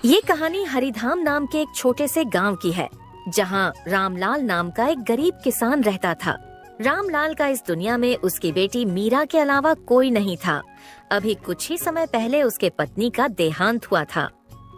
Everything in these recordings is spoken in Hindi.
ये कहानी हरिधाम नाम के एक छोटे से गांव की है, जहां रामलाल नाम का एक गरीब किसान रहता था। रामलाल का इस दुनिया में उसकी बेटी मीरा के अलावा कोई नहीं था। अभी कुछ ही समय पहले उसके पत्नी का देहांत हुआ था।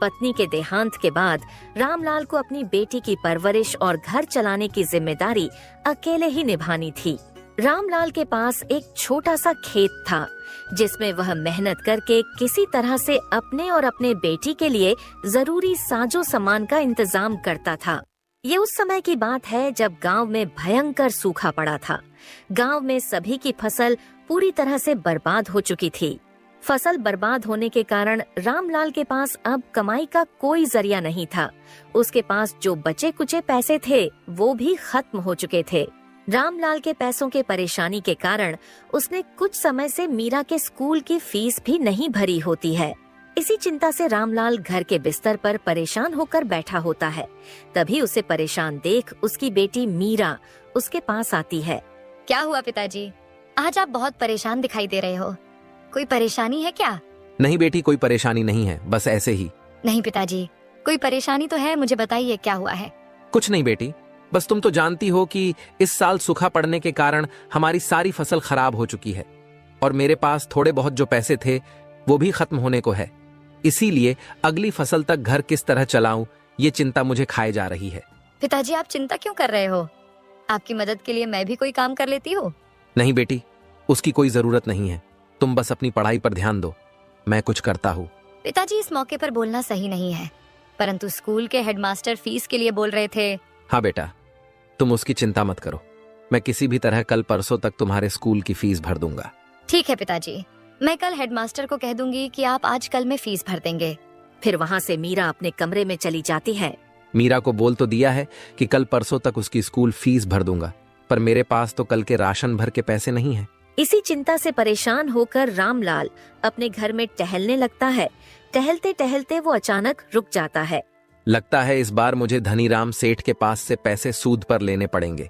पत्नी के देहांत के बाद रामलाल को अपनी बेटी की परवरिश और घर चलाने की जिम्मेदारी अकेले ही निभानी थी। रामलाल के पास एक छोटा सा खेत था, जिसमें वह मेहनत करके किसी तरह से अपने और अपने बेटी के लिए जरूरी साजो सामान का इंतजाम करता था। ये उस समय की बात है जब गांव में भयंकर सूखा पड़ा था। गांव में सभी की फसल पूरी तरह से बर्बाद हो चुकी थी। फसल बर्बाद होने के कारण रामलाल के पास अब कमाई का कोई जरिया नहीं था। उसके पास जो बचे कुचे पैसे थे वो भी खत्म हो चुके थे। रामलाल के पैसों के परेशानी के कारण उसने कुछ समय से मीरा के स्कूल की फीस भी नहीं भरी होती है। इसी चिंता से रामलाल घर के बिस्तर पर परेशान होकर बैठा होता है। तभी उसे परेशान देख उसकी बेटी मीरा उसके पास आती है। क्या हुआ पिताजी? आज आप बहुत परेशान दिखाई दे रहे हो। कोई परेशानी है क्या? नहीं बेटी, कोई परेशानी नहीं है, बस ऐसे ही। नहीं पिताजी, कोई परेशानी तो है, मुझे बताइए क्या हुआ है। कुछ नहीं बेटी, बस तुम तो जानती हो कि इस साल सूखा पड़ने के कारण हमारी सारी फसल खराब हो चुकी है और मेरे पास थोड़े बहुत जो पैसे थे वो भी खत्म होने को है। इसीलिए अगली फसल तक घर किस तरह चलाऊं, ये चिंता मुझे खाए जा रही है। पिताजी आप चिंता क्यों कर रहे हो? आपकी मदद के लिए मैं भी कोई काम कर लेती हूँ। नहीं बेटी, उसकी कोई जरूरत नहीं है, तुम बस अपनी पढ़ाई पर ध्यान दो, मैं कुछ करता हूँ। पिताजी इस मौके पर बोलना सही नहीं है, परंतु स्कूल के हेडमास्टर फीस के लिए बोल रहे थे। हाँ बेटा, तुम उसकी चिंता मत करो, मैं किसी भी तरह कल परसों तक तुम्हारे स्कूल की फीस भर दूंगा। ठीक है पिताजी, मैं कल हेडमास्टर को कह दूंगी कि आप आज कल में फीस भर देंगे। फिर वहाँ से मीरा अपने कमरे में चली जाती है। मीरा को बोल तो दिया है कि कल परसों तक उसकी स्कूल फीस भर दूंगा, पर मेरे पास तो कल के राशन भर के पैसे नहीं हैं। इसी चिंता से परेशान होकर रामलाल अपने घर में टहलने लगता है। टहलते टहलते वो अचानक रुक जाता है। लगता है इस बार मुझे धनीराम सेठ के पास से पैसे सूद पर लेने पड़ेंगे,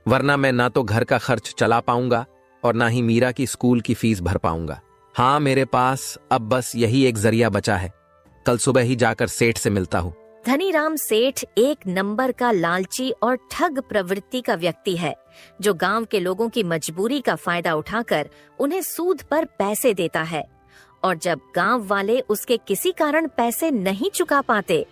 वरना मैं ना तो घर का खर्च चला पाऊंगा और ना ही मीरा की स्कूल की फीस भर पाऊंगा। हाँ, मेरे पास अब बस यही एक जरिया बचा है, कल सुबह ही जाकर सेठ से मिलता हूँ। धनीराम सेठ एक नंबर का लालची और ठग प्रवृत्ति का व्यक्ति है, जो गांव के लोगों की मजबूरी का फायदा उठाकर उन्हें सूद पर पैसे देता है। और जब गांव वाले उसके किसी कारण पैसे नहीं चुका पाते,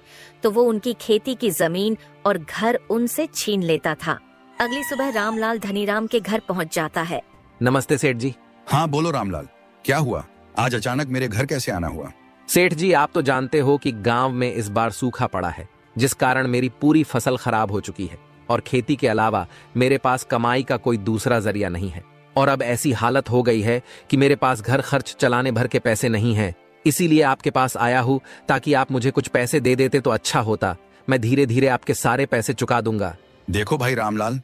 तो वो उनकी खेती की जमीन और घर उनसे छीन लेता था। अगली सुबह रामलाल धनीराम के घर पहुंच जाता है। नमस्ते सेठ जी। हाँ बोलो रामलाल, क्या हुआ? आज अचानक मेरे घर कैसे आना हुआ? सेठ जी, आप तो जानते हो कि गांव में इस बार सूखा पड़ा है, जिस कारण मेरी पूरी फसल खराब हो चुकी है और खेती के अलावा मेरे पास कमाई का कोई दूसरा जरिया नहीं है। और अब ऐसी हालत हो गई है कि मेरे पास घर खर्च चलाने भर के पैसे नहीं हैं। इसीलिए आपके पास आया हूँ, ताकि आप मुझे कुछ पैसे दे देते तो अच्छा होता। मैं धीरे धीरे आपके सारे पैसे चुका दूंगा। देखो भाई रामलाल,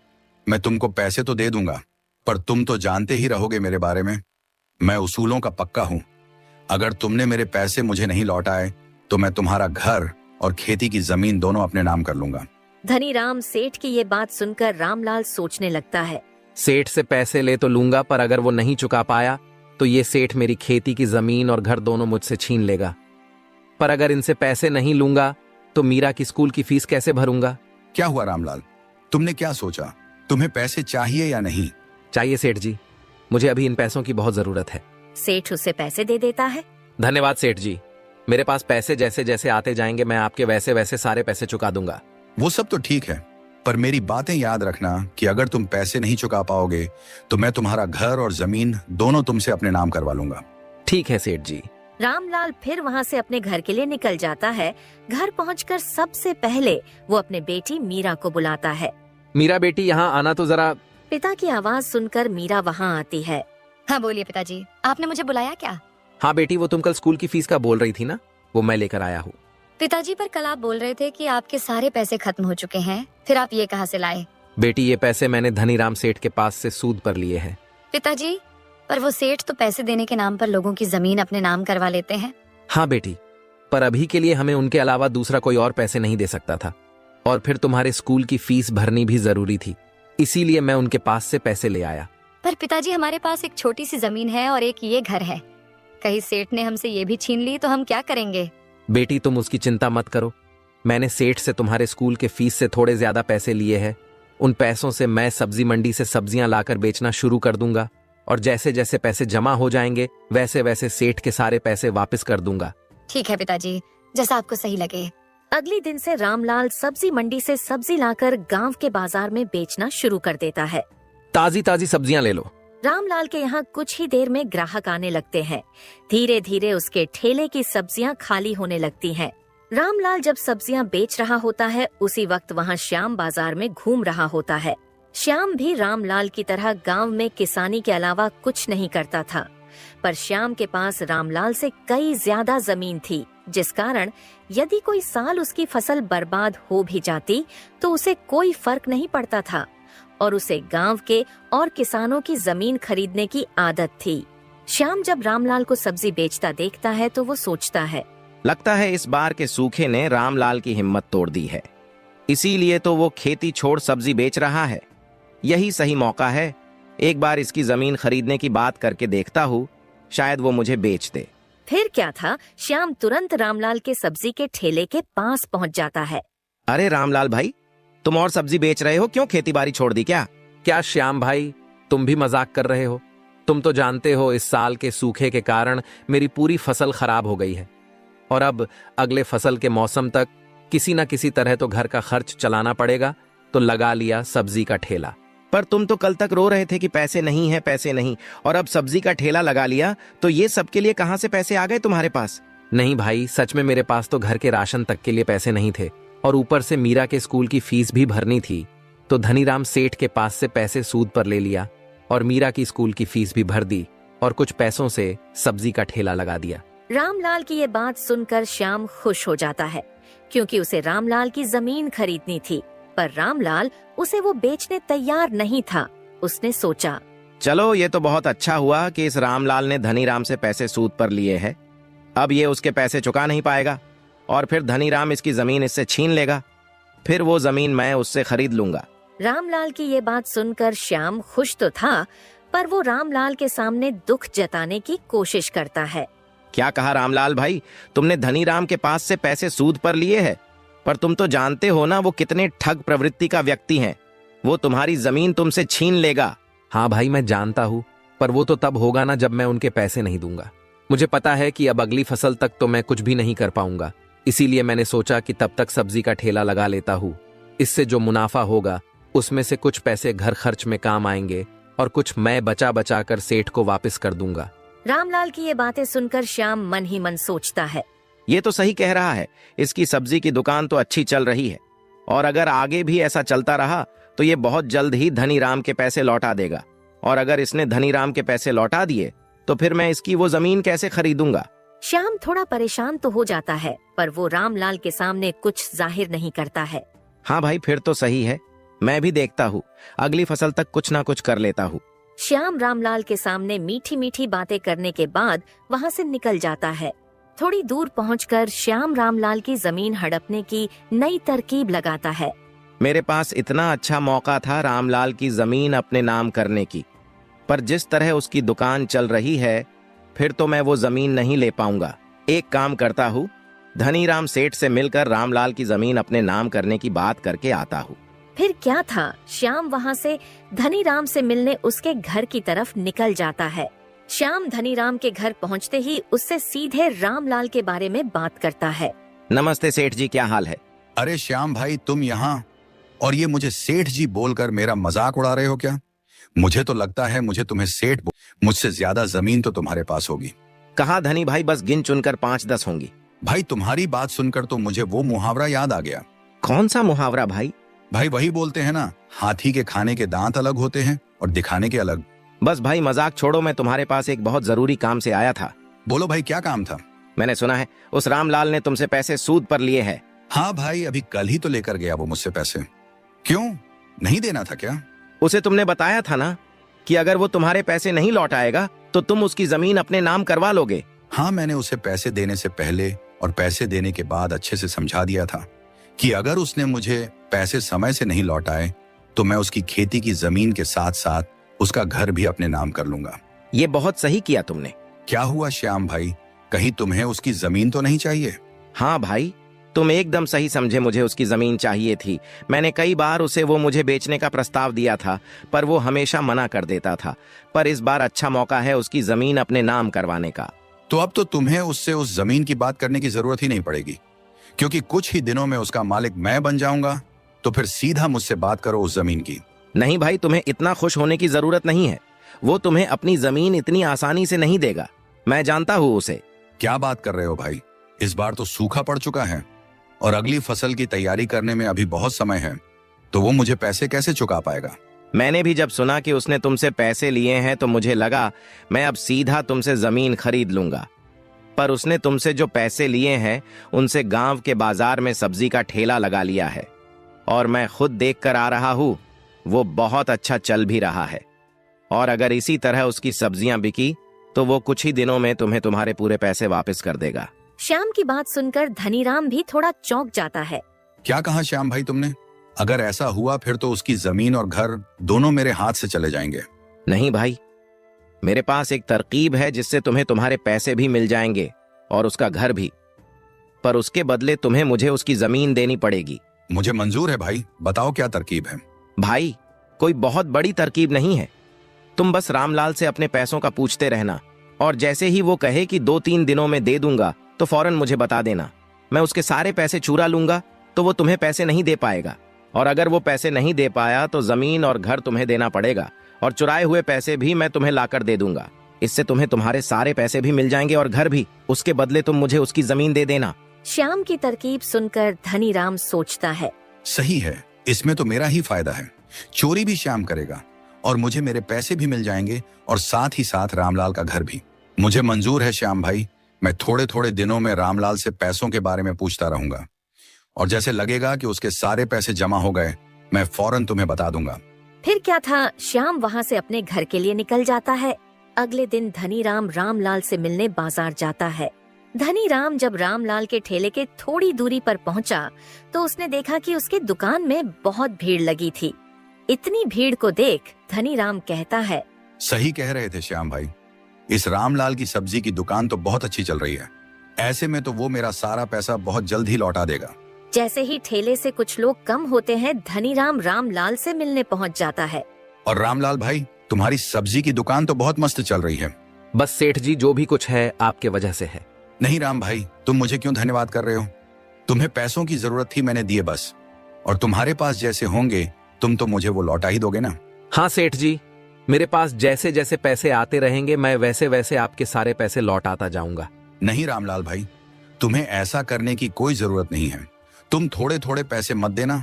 मैं तुमको पैसे तो दे दूंगा, पर तुम तो जानते ही रहोगे मेरे बारे में। मैं उसूलों का पक्का हूँ। अगर तुमने मेरे पैसे मुझे नहीं लौटाए तो मैं तुम्हारा घर और खेती की जमीन दोनों अपने नाम कर लूंगा। धनीराम सेठ की ये बात सुनकर रामलाल सोचने लगता है। सेठ से पैसे ले तो लूंगा, पर अगर वो नहीं चुका पाया तो ये सेठ मेरी खेती की जमीन और घर दोनों मुझसे छीन लेगा। पर अगर इनसे पैसे नहीं लूंगा तो मीरा की स्कूल की फीस कैसे भरूंगा? क्या हुआ रामलाल, तुमने क्या सोचा? तुम्हें पैसे चाहिए या नहीं? चाहिए सेठ जी, मुझे अभी इन पैसों की बहुत जरूरत है। सेठ उसे पैसे दे देता है। धन्यवाद सेठ जी, मेरे पास पैसे जैसे जैसे आते जाएंगे मैं आपके वैसे वैसे सारे पैसे चुका दूंगा। वो सब तो ठीक है, पर मेरी बातें याद रखना कि अगर तुम पैसे नहीं चुका पाओगे तो मैं तुम्हारा घर और जमीन दोनों तुमसे अपने नाम करवा लूंगा। ठीक है सेठ जी। रामलाल फिर वहाँ से अपने घर के लिए निकल जाता है। घर पहुंचकर सबसे पहले वो अपने बेटी मीरा को बुलाता है। मीरा बेटी, यहाँ आना तो जरा। पिता की आवाज सुनकर मीरा वहाँ आती है। हाँ बोलिए पिताजी, आपने मुझे बुलाया क्या? हाँ बेटी, वो तुम कल स्कूल की फीस का बोल रही थी ना, वो मैं लेकर आया हूँ। पिताजी, पर कल आप बोल रहे थे कि आपके सारे पैसे खत्म हो चुके हैं, फिर आप ये कहाँ से लाए? बेटी, ये पैसे मैंने धनीराम सेठ के पास से सूद पर लिए हैं। पिताजी, पर वो सेठ तो पैसे देने के नाम पर लोगों की जमीन अपने नाम करवा लेते हैं। हाँ बेटी, पर अभी के लिए हमें उनके अलावा दूसरा कोई और पैसे नहीं दे सकता था, और फिर तुम्हारे स्कूल की फीस भरनी भी जरूरी थी, इसीलिए मैं उनके पास से पैसे ले आया। पर पिताजी, हमारे पास एक छोटी सी जमीन है और एक ये घर है। कहीं सेठ ने हमसे ये भी छीन ली तो हम क्या करेंगे? बेटी तुम उसकी चिंता मत करो। मैंने सेठ से तुम्हारे स्कूल के फीस से थोड़े ज्यादा पैसे लिए हैं। उन पैसों से मैं सब्जी मंडी से सब्जियां लाकर बेचना शुरू कर दूंगा और जैसे जैसे पैसे जमा हो जाएंगे वैसे वैसे सेठ के सारे पैसे वापस कर दूंगा। ठीक है पिताजी, जैसा आपको सही लगे। अगले दिन से रामलाल सब्जी मंडी से सब्जी लाकर गांव के बाजार में बेचना शुरू कर देता है। ताजी ताजी सब्जियां ले लो। रामलाल के यहाँ कुछ ही देर में ग्राहक आने लगते हैं। धीरे धीरे उसके ठेले की सब्जियां खाली होने लगती हैं। रामलाल जब सब्जियां बेच रहा होता है उसी वक्त वहाँ श्याम बाजार में घूम रहा होता है। श्याम भी रामलाल की तरह गांव में किसानी के अलावा कुछ नहीं करता था, पर श्याम के पास रामलाल से कई ज्यादा जमीन थी, जिस कारण यदि कोई साल उसकी फसल बर्बाद हो भी जाती तो उसे कोई फर्क नहीं पड़ता था और उसे गांव के और किसानों की जमीन खरीदने की आदत थी। श्याम जब रामलाल को सब्जी बेचता देखता है तो वो सोचता है, लगता है इस बार के सूखे ने रामलाल की हिम्मत तोड़ दी है, इसीलिए तो वो खेती छोड़ सब्जी बेच रहा है। यही सही मौका है, एक बार इसकी जमीन खरीदने की बात करके देखता हूँ, शायद वो मुझे बेच दे। फिर क्या था, श्याम तुरंत रामलाल के सब्जी के ठेले के पास पहुंच जाता है। अरे रामलाल भाई, तुम और सब्जी बेच रहे हो, क्यों खेती बाड़ी छोड़ दी क्या? क्या श्याम भाई, तुम भी मजाक कर रहे हो? तुम तो जानते हो इस साल के सूखे के कारण मेरी पूरी फसल खराब हो गई है और अब अगले फसल के मौसम तक किसी न किसी तरह तो घर का खर्च चलाना पड़ेगा, तो लगा लिया सब्जी का ठेला। पर तुम तो कल तक रो रहे थे कि पैसे नहीं है पैसे नहीं, और अब सब्जी का ठेला लगा लिया, तो ये सबके लिए कहाँ से पैसे आ गए तुम्हारे पास? नहीं भाई, सच में मेरे पास तो घर के राशन तक के लिए पैसे नहीं थे और ऊपर से मीरा के स्कूल की फीस भी भरनी थी, तो धनीराम सेठ के पास से पैसे सूद पर ले लिया और मीरा की स्कूल की फीस भी भर दी और कुछ पैसों से सब्जी का ठेला लगा दिया। रामलाल की ये बात सुनकर श्याम खुश हो जाता है, क्योंकि उसे रामलाल की जमीन खरीदनी थी, पर रामलाल उसे वो बेचने तैयार नहीं था। उसने सोचा, चलो ये तो बहुत अच्छा हुआ कि इस रामलाल ने धनीराम से पैसे सूद पर लिए हैं। अब ये उसके पैसे चुका नहीं पाएगा और फिर धनीराम इसकी जमीन इससे छीन लेगा, फिर वो जमीन मैं उससे खरीद लूंगा। रामलाल की ये बात सुनकर श्याम खुश तो था, पर वो रामलाल के सामने दुख जताने की कोशिश करता है। क्या कहा रामलाल भाई, तुमने धनीराम के पास से पैसे सूद पर लिए हैं, पर तुम तो जानते हो ना वो कितने ठग प्रवृत्ति का व्यक्ति हैं। वो तुम्हारी जमीन तुमसे छीन लेगा। हाँ भाई, मैं जानता हूँ, पर वो तो तब होगा ना जब मैं उनके पैसे नहीं दूंगा। मुझे पता है कि अब अगली फसल तक तो मैं कुछ भी नहीं कर पाऊंगा, इसीलिए मैंने सोचा कि तब तक सब्जी का ठेला लगा लेता हूँ। इससे जो मुनाफा होगा उसमें से कुछ पैसे घर खर्च में काम आएंगे और कुछ मैं बचा बचा कर सेठ को वापस कर दूंगा। रामलाल की ये बातें सुनकर श्याम मन ही मन सोचता है, ये तो सही कह रहा है, इसकी सब्जी की दुकान तो अच्छी चल रही है और अगर आगे भी ऐसा चलता रहा तो ये बहुत जल्द ही धनीराम के पैसे लौटा देगा, और अगर इसने धनीराम के पैसे लौटा दिए तो फिर मैं इसकी वो जमीन कैसे खरीदूंगा। श्याम थोड़ा परेशान तो हो जाता है, पर वो रामलाल के सामने कुछ जाहिर नहीं करता है। हाँ भाई, फिर तो सही है, मैं भी देखता हूँ, अगली फसल तक कुछ ना कुछ कर लेता हूँ। श्याम रामलाल के सामने मीठी मीठी बातें करने के बाद वहाँ से निकल जाता है। थोड़ी दूर पहुंचकर श्याम रामलाल की जमीन हड़पने की नई तरकीब लगाता है। मेरे पास इतना अच्छा मौका था रामलाल की जमीन अपने नाम करने की, पर जिस तरह उसकी दुकान चल रही है फिर तो मैं वो जमीन नहीं ले पाऊंगा। एक काम करता हूँ, धनीराम सेठ से मिलकर रामलाल की जमीन अपने नाम करने की बात करके आता हूँ। फिर क्या था, श्याम वहाँ से धनीराम से मिलने उसके घर की तरफ निकल जाता है। श्याम धनीराम के घर पहुँचते ही उससे सीधे रामलाल के बारे में बात करता है। नमस्ते सेठ जी, क्या हाल है? अरे श्याम भाई, तुम यहाँ और ये मुझे सेठ जी बोलकर मेरा मजाक उड़ा रहे हो क्या? मुझे तो लगता है मुझे तुम्हें सेठ मुझसे ज्यादा जमीन तो तुम्हारे पास होगी। कहा धनी भाई, बस गिन चुनकर 5-10 होंगी। भाई तुम्हारी बात सुनकर तो मुझे वो मुहावरा याद आ गया। कौन सा मुहावरा भाई? भाई वही बोलते हैं ना, हाथी के खाने के दांत अलग होते हैं और दिखाने के अलग। बस भाई मजाक छोड़ो, मैं तुम्हारे पास एक बहुत जरूरी काम से आया था। बोलो भाई, क्या काम था? मैंने सुना है उस रामलाल ने तुमसे पैसे सूद पर लिए हैं। हाँ भाई, अभी कल ही तो लेकर गया वो मुझसे पैसे। क्यों, नहीं देना था क्या? उसे तुमने बताया था ना कि अगर वो तुम्हारे पैसे नहीं लौट आएगा तो तुम उसकी जमीन अपने नाम करवा लोगे। हाँ, मैंने उसे पैसे देने से पहले और पैसे देने के बाद अच्छे से समझा दिया था कि अगर उसने मुझे पैसे समय से नहीं लौटाए तो मैं उसकी खेती की जमीन के साथ साथ उसका घर भी अपने नाम कर लूंगा। ये बहुत सही किया तुमने। क्या हुआ श्याम भाई, कहीं तुम्हें उसकी जमीन तो नहीं चाहिए? हाँ भाई, तुम एकदम सही समझे, मुझे उसकी जमीन चाहिए थी। मैंने कई बार उसे वो मुझे बेचने का प्रस्ताव दिया था, पर वो हमेशा मना कर देता था। पर इस बार अच्छा मौका है उसकी जमीन अपने नाम करवाने का। तो अब तो तुम्हें उससे उस जमीन की बात करने की जरूरत ही नहीं पड़ेगी, क्योंकि कुछ ही दिनों में उसका मालिक मैं बन जाऊंगा। तो फिर सीधा मुझसे बात करो उस जमीन की। नहीं भाई, तुम्हें इतना खुश होने की जरूरत नहीं है। वो तुम्हें अपनी जमीन इतनी आसानी से नहीं देगा, मैं जानता हूँ उसे। क्या बात कर रहे हो भाई? इस बार तो सूखा पड़ चुका है और अगली फसल की तैयारी करने में अभी बहुत समय है, तो वो मुझे पैसे कैसे चुका पाएगा? मैंने भी जब सुना कि उसने तुमसे पैसे लिए हैं तो मुझे लगा मैं अब सीधा तुमसे जमीन खरीद लूंगा। पर उसने तुमसे जो पैसे लिए हैं उनसे गांव के बाजार में सब्जी का ठेला लगा लिया है, और मैं खुद देख कर आ रहा हूं, वो बहुत अच्छा चल भी रहा है। और अगर इसी तरह उसकी सब्जियां बिकी तो वो कुछ ही दिनों में तुम्हें तुम्हारे पूरे पैसे वापस कर देगा। श्याम की बात सुनकर धनीराम भी थोड़ा चौंक जाता है। क्या कहा श्याम भाई तुमने? अगर ऐसा हुआ फिर तो उसकी जमीन और घर दोनों मेरे हाथ से चले जाएंगे। नहीं भाई, मेरे पास एक तरकीब है जिससे तुम्हें तुम्हारे पैसे भी मिल जाएंगे और उसका घर भी, पर उसके बदले तुम्हें मुझे उसकी जमीन देनी पड़ेगी। मुझे मंजूर है भाई, बताओ क्या तरकीब है? भाई, कोई बहुत बड़ी तरकीब नहीं है। तुम बस रामलाल से अपने पैसों का पूछते रहना, और जैसे ही वो कहे कि 2-3 दिनों में दे दूंगा तो फौरन मुझे बता देना। मैं उसके सारे पैसे चुरा लूंगा तो वो तुम्हें पैसे नहीं दे पाएगा, और अगर वो पैसे नहीं दे पाया तो जमीन और घर तुम्हें देना पड़ेगा, और चुराए हुए पैसे भी मैं तुम्हें लाकर दे दूंगा। इससे तुम्हें तुम्हारे सारे पैसे भी मिल जाएंगे और घर भी। उसके बदले तुम मुझे उसकी जमीन दे देना। श्याम की तरकीब सुनकर धनीराम सोचता है, सही है, इसमें तो मेरा ही फायदा है। चोरी भी श्याम करेगा और मुझे मेरे पैसे भी मिल जाएंगे, और साथ ही साथ रामलाल का घर भी। मुझे मंजूर है श्याम भाई, मैं थोड़े थोड़े दिनों में रामलाल से पैसों के बारे में पूछता रहूंगा, और जैसे लगेगा कि उसके सारे पैसे जमा हो गए मैं फौरन तुम्हें बता दूंगा। फिर क्या था, श्याम वहाँ से अपने घर के लिए निकल जाता है। अगले दिन धनीराम रामलाल से मिलने बाजार जाता है। धनीराम जब रामलाल के ठेले के थोड़ी दूरी पर पहुंचा तो उसने देखा कि उसके दुकान में बहुत भीड़ लगी थी। इतनी भीड़ को देख धनीराम कहता है, सही कह रहे थे श्याम भाई, इस रामलाल की सब्जी की दुकान तो बहुत अच्छी चल रही है। ऐसे में तो वो मेरा सारा पैसा बहुत जल्द ही लौटा देगा। जैसे ही ठेले से कुछ लोग कम होते हैं, धनीराम रामलाल से मिलने पहुंच जाता है। और रामलाल भाई, तुम्हारी सब्जी की दुकान तो बहुत मस्त चल रही है। बस सेठ जी, जो भी कुछ है आपके वजह से है। नहीं राम भाई, तुम मुझे क्यों धन्यवाद कर रहे हो? तुम्हें पैसों की जरूरत थी, मैंने दिए बस। और तुम्हारे पास जैसे होंगे तुम तो मुझे वो लौटा ही दोगे ना? हाँ सेठ जी, मेरे पास जैसे जैसे पैसे आते रहेंगे मैं वैसे वैसे आपके सारे पैसे लौटाता जाऊंगा। नहीं रामलाल भाई, तुम्हें ऐसा करने की कोई जरूरत नहीं है। तुम थोड़े थोड़े पैसे मत देना,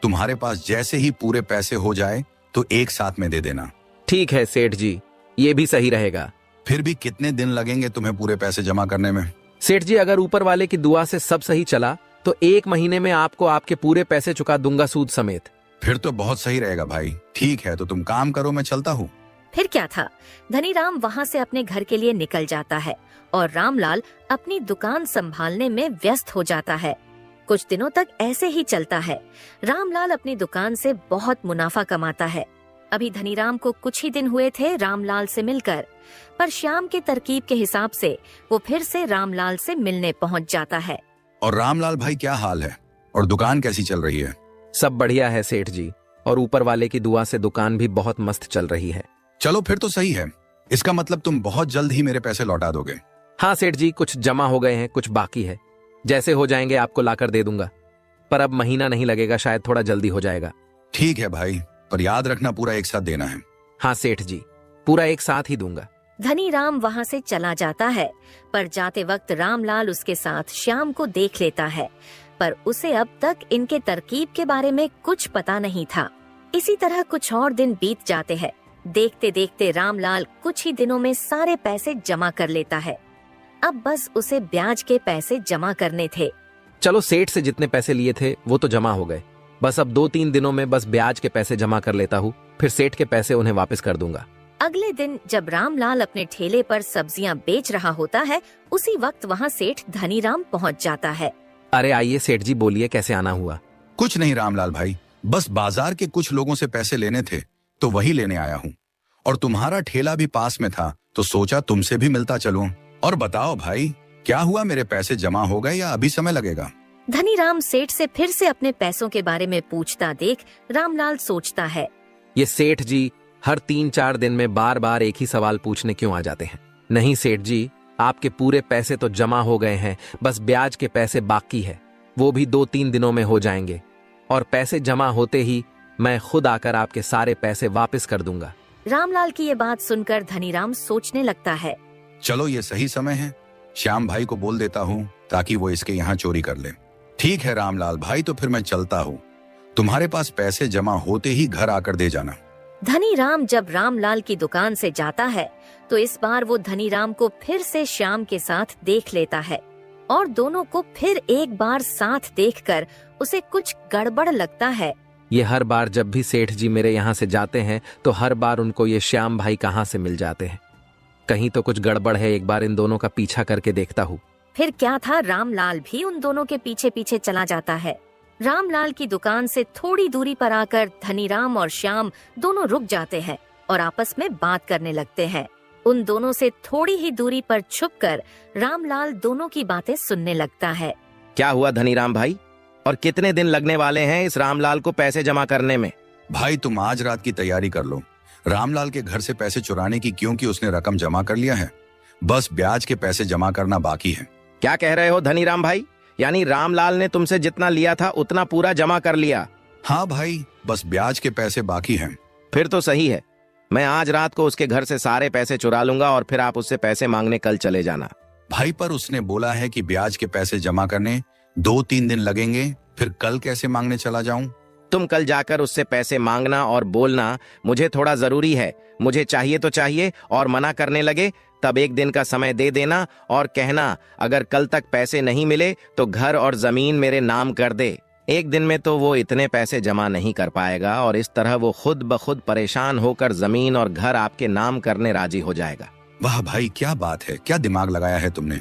तुम्हारे पास जैसे ही पूरे पैसे हो जाए तो एक साथ में दे देना। ठीक है सेठ जी, ये भी सही रहेगा। फिर भी कितने दिन लगेंगे तुम्हें पूरे पैसे जमा करने में? सेठ जी, अगर ऊपर वाले की दुआ से सब सही चला तो 1 महीने में आपको आपके पूरे पैसे चुका दूंगा, सूद समेत। फिर तो बहुत सही रहेगा भाई। ठीक है, तो तुम काम करो, मैं चलता हूँ। फिर क्या था, धनीराम वहाँ से अपने घर के लिए निकल जाता है और रामलाल अपनी दुकान संभालने में व्यस्त हो जाता है। कुछ दिनों तक ऐसे ही चलता है। रामलाल अपनी दुकान से बहुत मुनाफा कमाता है। अभी धनीराम को कुछ ही दिन हुए थे रामलाल से मिलकर, पर श्याम के तरकीब के हिसाब से वो फिर से रामलाल से मिलने पहुंच जाता है। और रामलाल भाई, क्या हाल है और दुकान कैसी चल रही है? सब बढ़िया है सेठ जी, और ऊपर वाले की दुआ से दुकान भी बहुत मस्त चल रही है। चलो फिर तो सही है, इसका मतलब तुम बहुत जल्द ही मेरे पैसे लौटा दोगे। हाँ सेठ जी, कुछ जमा हो गए हैं, कुछ बाकी है। जैसे हो जाएंगे आपको लाकर दे दूंगा, पर अब महीना नहीं लगेगा, शायद थोड़ा जल्दी हो जाएगा। ठीक है भाई, पर याद रखना पूरा एक साथ देना है। हाँ सेठ जी, पूरा एक साथ ही दूंगा। धनीराम वहाँ से चला जाता है, पर जाते वक्त रामलाल उसके साथ श्याम को देख लेता है, पर उसे अब तक इनके तरकीब के बारे में कुछ पता नहीं था। इसी तरह कुछ और दिन बीत जाते हैं। देखते देखते रामलाल कुछ ही दिनों में सारे पैसे जमा कर लेता है। अब बस उसे ब्याज के पैसे जमा करने थे। चलो, सेठ से जितने पैसे लिए थे वो तो जमा हो गए, बस अब 2-3 दिनों में बस ब्याज के पैसे जमा कर लेता हूँ, फिर सेठ के पैसे उन्हें वापस कर दूंगा। अगले दिन जब रामलाल अपने ठेले पर सब्जियां बेच रहा होता है, उसी वक्त वहाँ सेठ धनीराम पहुँच जाता है। अरे आइए सेठ जी, बोलिए कैसे आना हुआ? कुछ नहीं रामलाल भाई, बस बाजार के कुछ लोगों से पैसे लेने थे तो वही लेने आया हूँ। और तुम्हारा ठेला भी पास में था तो सोचा तुमसे भी मिलता चलूं। और बताओ भाई, क्या हुआ, मेरे पैसे जमा हो गए या अभी समय लगेगा? धनीराम सेठ से फिर से अपने पैसों के बारे में पूछता देख रामलाल सोचता है। ये सेठ जी हर 3-4 दिन में बार बार एक ही सवाल पूछने क्यों आ जाते हैं? नहीं सेठ जी, आपके पूरे पैसे तो जमा हो गए हैं, बस ब्याज के पैसे बाकी है, वो भी 2-3 दिनों में हो जाएंगे, और पैसे जमा होते ही मैं खुद आकर आपके सारे पैसे वापस कर दूंगा। रामलाल की ये बात सुनकर धनीराम सोचने लगता है। चलो ये सही समय है, श्याम भाई को बोल देता हूँ ताकि वो इसके यहाँ चोरी कर ले। ठीक है रामलाल भाई, तो फिर मैं चलता हूँ, तुम्हारे पास पैसे जमा होते ही घर आकर दे जाना। धनीराम जब रामलाल की दुकान से जाता है तो इस बार वो धनीराम को फिर से श्याम के साथ देख लेता है और दोनों को फिर एक बार साथ देखकर उसे कुछ गड़बड़ लगता है। ये हर बार जब भी सेठ जी मेरे यहाँ से जाते हैं तो हर बार उनको ये श्याम भाई कहाँ से मिल जाते हैं। कहीं तो कुछ गड़बड़ है, एक बार इन दोनों का पीछा करके देखता हूँ। फिर क्या था, रामलाल भी उन दोनों के पीछे पीछे चला जाता है। रामलाल की दुकान से थोड़ी दूरी पर आकर धनीराम और श्याम दोनों रुक जाते हैं और आपस में बात करने लगते हैं। उन दोनों से थोड़ी ही दूरी पर छुपकर रामलाल दोनों की बातें सुनने लगता है। क्या हुआ धनीराम भाई, और कितने दिन लगने वाले हैं इस रामलाल को पैसे जमा करने में? भाई तुम आज रात की तैयारी कर लो, रामलाल के घर से पैसे चुराने की, क्योंकि उसने रकम जमा कर लिया है, बस ब्याज के पैसे जमा करना बाकी है। क्या कह रहे हो धनीराम भाई, यानी रामलाल ने तुमसे जितना लिया था उतना पूरा जमा कर लिया? हाँ भाई, बस ब्याज के पैसे बाकी हैं। फिर तो सही है, मैं आज रात को उसके घर से सारे पैसे चुरा लूंगा और फिर आप उससे पैसे मांगने कल चले जाना। भाई पर उसने बोला है कि ब्याज के पैसे जमा करने 2-3 दिन लगेंगे, फिर कल कैसे मांगने चला जाऊं? तुम कल जाकर उससे पैसे मांगना और बोलना मुझे थोड़ा जरूरी है, मुझे चाहिए तो चाहिए, और मना करने लगे तब 1 दिन का समय दे देना और कहना अगर कल तक पैसे नहीं मिले तो घर और जमीन मेरे नाम कर दे। 1 दिन में तो वो इतने पैसे जमा नहीं कर पाएगा और इस तरह वो खुद ब खुद परेशान होकर जमीन और घर आपके नाम करने राजी हो जाएगा। वाह भाई, क्या बात है, क्या दिमाग लगाया है तुमने।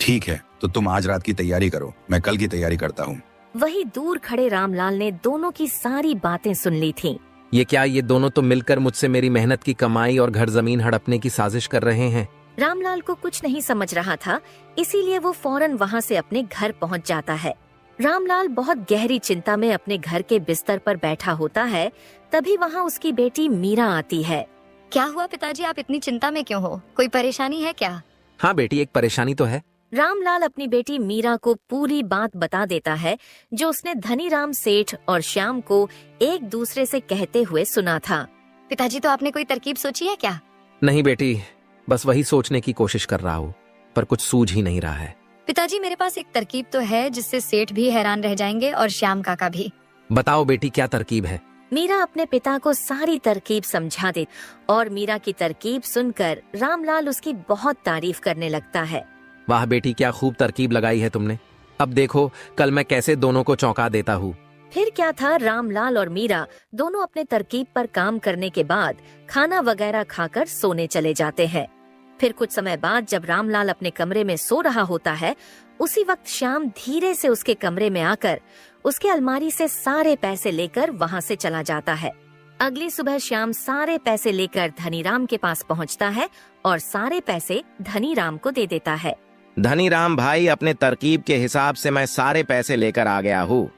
ठीक है, तो तुम आज रात की तैयारी करो, मैं कल की तैयारी करता हूँ। वही दूर खड़े रामलाल ने दोनों की सारी बातें सुन ली थीं। ये क्या, ये दोनों तो मिलकर मुझसे मेरी मेहनत की कमाई और घर जमीन हड़पने की साजिश कर रहे हैं। रामलाल को कुछ नहीं समझ रहा था, इसीलिए वो फौरन वहाँ से अपने घर पहुँच जाता है। रामलाल बहुत गहरी चिंता में अपने घर के बिस्तर पर बैठा होता है, तभी वहाँ उसकी बेटी मीरा आती है। क्या हुआ पिताजी, आप इतनी चिंता में क्यों हो? कोई परेशानी है क्या? हाँ बेटी, एक परेशानी तो है। रामलाल अपनी बेटी मीरा को पूरी बात बता देता है जो उसने धनीराम सेठ और श्याम को एक दूसरे से कहते हुए सुना था। पिताजी, तो आपने कोई तरकीब सोची है क्या? नहीं बेटी, बस वही सोचने की कोशिश कर रहा हूँ, पर कुछ सूझ ही नहीं रहा है। पिताजी, मेरे पास एक तरकीब तो है जिससे सेठ भी हैरान रह जाएंगे और श्याम काका भी। बताओ बेटी, क्या तरकीब है? मीरा अपने पिता को सारी तरकीब समझा दे और मीरा की तरकीब सुनकर रामलाल उसकी बहुत तारीफ करने लगता है। वाह बेटी, क्या खूब तरकीब लगाई है तुमने। अब देखो कल मैं कैसे दोनों को चौंका देता हूँ। फिर क्या था, रामलाल और मीरा दोनों अपने तरकीब पर काम करने के बाद खाना वगैरह खाकर सोने चले जाते हैं। फिर कुछ समय बाद जब रामलाल अपने कमरे में सो रहा होता है, उसी वक्त श्याम धीरे से उसके कमरे में आकर उसके अलमारी से सारे पैसे लेकर वहाँ से चला जाता है। अगली सुबह श्याम सारे पैसे लेकर धनीराम के पास पहुँचता है और सारे पैसे धनीराम को दे देता है। धनीराम भाई, अपने तरकीब के हिसाब से मैं सारे पैसे लेकर आ गया हूँ।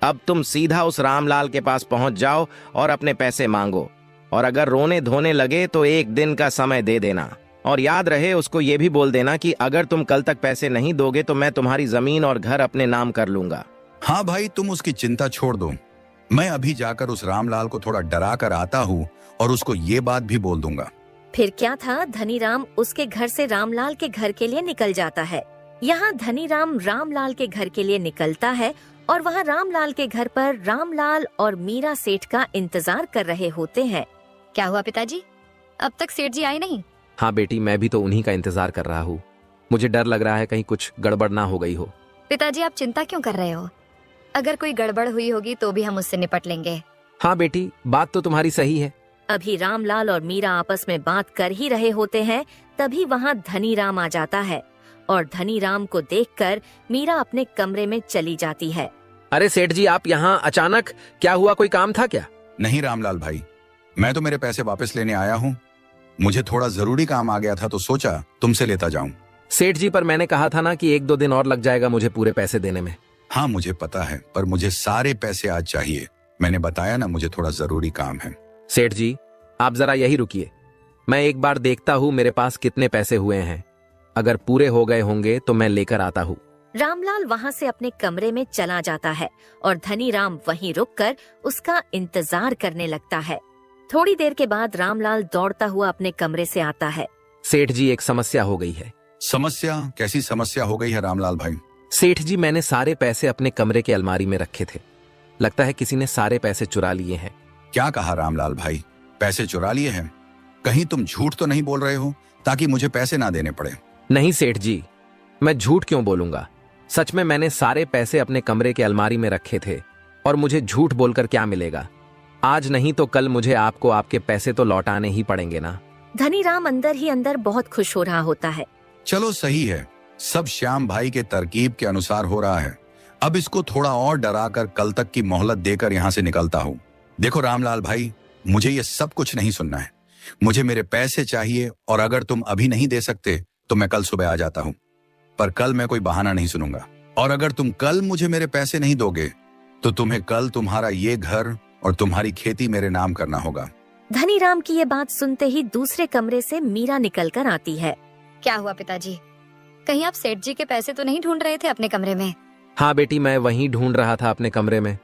अब तुम सीधा उस रामलाल के पास पहुँच जाओ और अपने पैसे मांगो, और अगर रोने धोने लगे तो 1 दिन का समय दे देना, और याद रहे उसको ये भी बोल देना कि अगर तुम कल तक पैसे नहीं दोगे तो मैं तुम्हारी जमीन और घर अपने नाम कर लूंगा। हाँ भाई, तुम उसकी चिंता छोड़ दो, मैं अभी जाकर उस रामलाल को थोड़ा डरा कर आता हूँ और उसको ये बात भी बोल दूंगा। फिर क्या था, धनीराम उसके घर से रामलाल के घर के लिए निकल जाता है। यहाँ धनीराम रामलाल के घर के लिए निकलता है और वहाँ रामलाल के घर पर रामलाल और मीरा सेठ का इंतजार कर रहे होते हैं। क्या हुआ पिताजी, अब तक सेठ जी आए नहीं? हाँ बेटी, मैं भी तो उन्हीं का इंतजार कर रहा हूँ। मुझे डर लग रहा है कहीं कुछ गड़बड़ ना हो गई हो। पिताजी, आप चिंता क्यों कर रहे हो? अगर कोई गड़बड़ हुई होगी तो भी हम उससे निपट लेंगे। हाँ बेटी, बात तो तुम्हारी सही है। अभी रामलाल और मीरा आपस में बात कर ही रहे होते हैं, तभी वहाँ धनीराम आ जाता है और धनीराम को देखकर मीरा अपने कमरे में चली जाती है। अरे सेठ जी, आप यहाँ अचानक, क्या हुआ, कोई काम था क्या? नहीं रामलाल भाई, मैं तो मेरे पैसे वापस लेने आया हूँ। मुझे थोड़ा जरूरी काम आ गया था तो सोचा तुमसे लेता जाऊं। सेठ जी, पर मैंने कहा था ना कि 1-2 दिन और लग जाएगा मुझे पूरे पैसे देने में। हाँ मुझे पता है, पर मुझे सारे पैसे आज चाहिए। मैंने बताया ना, मुझे थोड़ा जरूरी काम है। सेठ जी, आप जरा यही रुकिए, मैं एक बार देखता हूँ मेरे पास कितने पैसे हुए हैं। अगर पूरे हो गए होंगे तो मैं लेकर आता हूँ। रामलाल वहाँ से अपने कमरे में चला जाता है और धनी राम वहीं रुककर उसका इंतजार करने लगता है। थोड़ी देर के बाद रामलाल दौड़ता हुआ अपने कमरे से आता है। सेठ जी, एक समस्या हो गई है। समस्या? कैसी समस्या हो गई है रामलाल भाई? सेठ जी, मैंने सारे पैसे अपने कमरे के अलमारी में रखे थे। लगता है किसी ने सारे पैसे चुरा लिए हैं। क्या कहा रामलाल भाई? पैसे चुरा लिए हैं? कहीं तुम झूठ तो नहीं बोल रहे हो ताकि मुझे पैसे ना देने पड़े? नहीं सेठ जी, मैं झूठ क्यों बोलूंगा। सच में मैंने सारे पैसे अपने कमरे के अलमारी में रखे थे और मुझे झूठ बोलकर क्या मिलेगा। आज नहीं तो कल मुझे आपको आपके पैसे तो लौटाने ही पड़ेंगे ना। धनी राम अंदर ही अंदर बहुत खुश हो रहा होता है। चलो सही है, सब श्याम भाई के तरकीब के अनुसार हो रहा है। अब इसको थोड़ा और डराकर कल तक की मोहलत देकर यहाँ से निकलता हूँ। देखो रामलाल भाई, मुझे ये सब कुछ नहीं सुनना है। मुझे मेरे पैसे चाहिए और अगर तुम अभी नहीं दे सकते तो मैं कल सुबह आ जाता हूँ। पर कल मैं कोई बहाना नहीं सुनूंगा। और अगर तुम कल मुझे मेरे पैसे नहीं दोगे तो तुम्हें कल तुम्हारा ये घर और तुम्हारी खेती मेरे नाम करना होगा। धनी राम की ये बात सुनते ही दूसरे कमरे से मीरा निकल कर आती है। क्या हुआ पिताजी? कहीं आप सेठ जी के पैसे तो नहीं ढूंढ रहे थे अपने कमरे में? हाँ बेटी, मैं वहीं ढूंढ रहा था अपने कमरे में,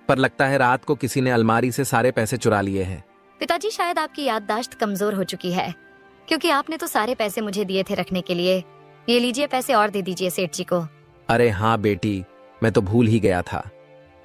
पर लगता है रात को किसी ने अलमारी से सारे पैसे चुरा लिए हैं। पिताजी, शायद आपकी याददाश्त कमजोर हो चुकी है, क्योंकि आपने तो सारे पैसे मुझे दिए थे रखने के लिए। ये लीजिए, पैसे और दे दीजिए सेठ जी को। अरे हाँ बेटी, मैं तो भूल ही गया था।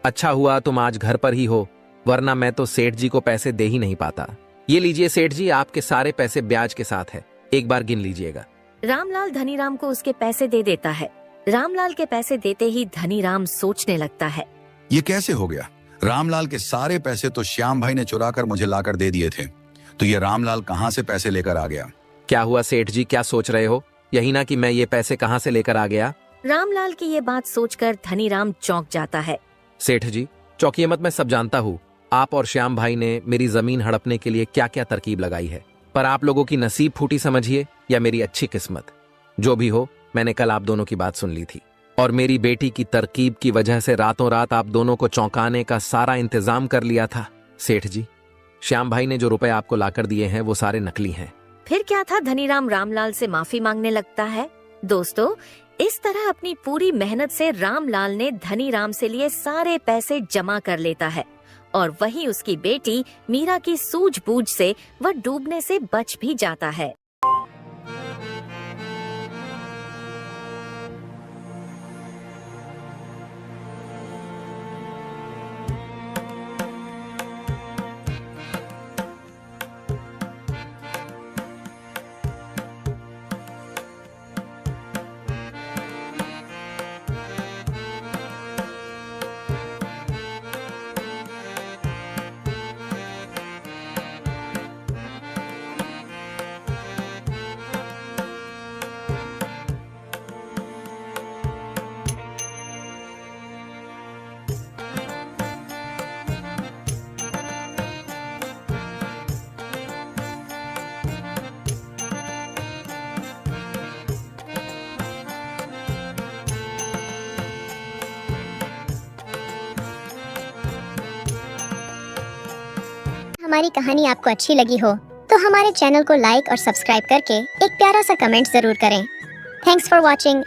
अच्छा हुआ तुम आज घर पर ही हो, वरना मैं तो सेठ जी को पैसे दे ही नहीं पाता। ये लीजिए सेठ जी, आपके सारे पैसे ब्याज के साथ है, एक बार गिन लीजिएगा। रामलाल धनी राम को उसके पैसे दे देता है। रामलाल के पैसे देते ही धनी राम सोचने लगता है, ये कैसे हो गया? रामलाल के सारे पैसे तो श्याम भाई ने चुरा कर मुझे लाकर दे दिए थे, तो ये रामलाल कहाँ से पैसे लेकर आ गया? क्या हुआ सेठ जी, क्या सोच रहे हो? यही ना कि मैं ये पैसे कहाँ से लेकर आ गया। रामलाल की ये बात सोचकर धनी राम चौंक जाता है। सेठ जी, चौंकिए मत, मैं सब जानता हूँ। आप और श्याम भाई ने मेरी जमीन हड़पने के लिए क्या क्या तरकीब लगाई है, पर आप लोगों की नसीब फूटी समझिए या मेरी अच्छी किस्मत, जो भी हो। मैंने कल आप दोनों की बात सुन ली थी और मेरी बेटी की तरकीब की वजह से रातों रात आप दोनों को चौंकाने का सारा इंतजाम कर लिया था। सेठ जी, श्याम भाई ने जो रुपए आपको लाकर दिए हैं वो सारे नकली हैं। फिर क्या था, धनी राम रामलाल से माफी मांगने लगता है। दोस्तों, इस तरह अपनी पूरी मेहनत से रामलाल ने धनी राम से लिए सारे पैसे जमा कर लेता है और वहीं उसकी बेटी मीरा की सूझबूझ से वह डूबने से बच भी जाता है। हमारी कहानी आपको अच्छी लगी हो तो हमारे चैनल को लाइक और सब्सक्राइब करके एक प्यारा सा कमेंट जरूर करें। Thanks for watching.